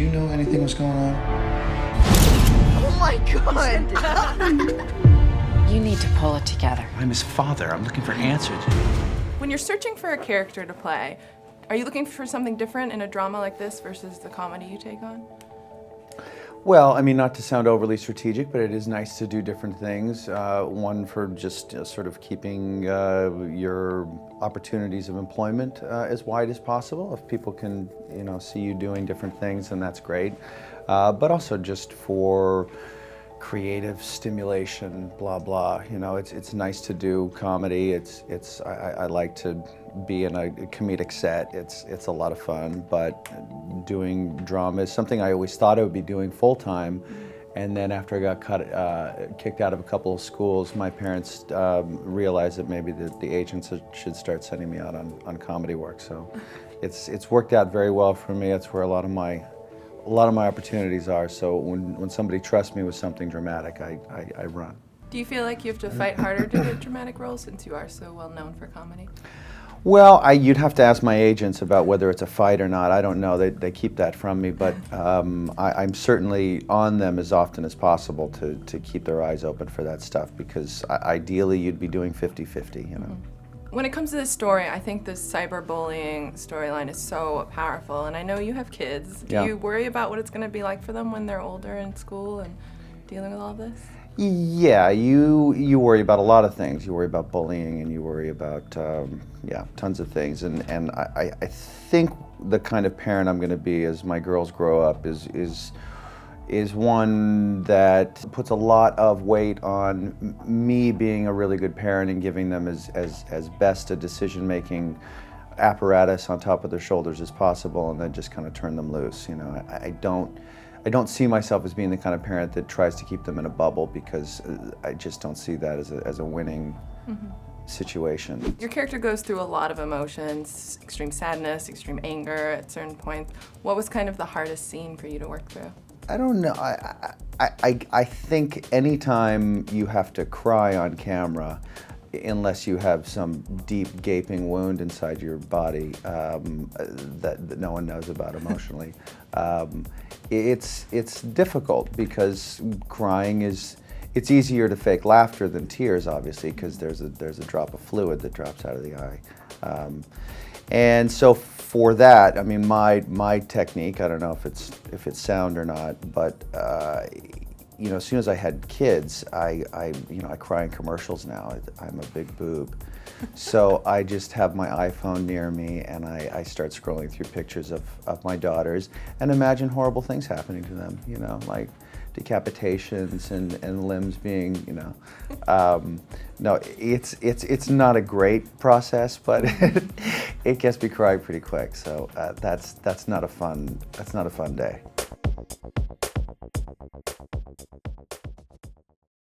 you know anything was going on? Oh my God! You need to pull it together. I'm his father. I'm looking for answers. When you're searching for a character to play, are you looking for something different in a drama like this versus the comedy you take on? Well, I mean, not to sound overly strategic, but it is nice to do different things. One for just sort of keeping your opportunities of employment as wide as possible. If people can, see you doing different things, then that's great. But also just for creative stimulation, blah blah. It's nice to do comedy. I like to be in a comedic set. It's a lot of fun. But doing drama is something I always thought I would be doing full time. And then after I got kicked out of a couple of schools, my parents realized that maybe the agents should start sending me out on comedy work. So it's worked out very well for me. That's where a lot of my opportunities are. So when somebody trusts me with something dramatic, I run. Do you feel like you have to fight harder to get dramatic roles since you are so well known for comedy? Well, you'd have to ask my agents about whether it's a fight or not. I don't know. They keep that from me, but I'm certainly on them as often as possible to keep their eyes open for that stuff, because ideally you'd be doing 50-50, When it comes to this story, I think the cyberbullying storyline is so powerful, and I know you have kids. Do you worry about what it's going to be like for them when they're older in school and dealing with all this? Yeah, you worry about a lot of things. You worry about bullying, and you worry about tons of things. And I think the kind of parent I'm going to be as my girls grow up is one that puts a lot of weight on me being a really good parent and giving them as best a decision-making apparatus on top of their shoulders as possible, and then just kind of turn them loose. I don't see myself as being the kind of parent that tries to keep them in a bubble, because I just don't see that as a winning situation. Your character goes through a lot of emotions, extreme sadness, extreme anger at certain points. What was kind of the hardest scene for you to work through? I don't know. I think anytime you have to cry on camera, unless you have some deep gaping wound inside your body that no one knows about emotionally, it's difficult, because crying it's easier to fake laughter than tears, obviously, because there's a drop of fluid that drops out of the eye. And so for that, I mean, my technique, I don't know if it's sound or not, but as soon as I had kids, I cry in commercials now. I'm a big boob. So I just have my iPhone near me, and I start scrolling through pictures of my daughters and imagine horrible things happening to them, like decapitations and limbs being, no, it's not a great process, but it gets me crying pretty quick. So that's not a fun day.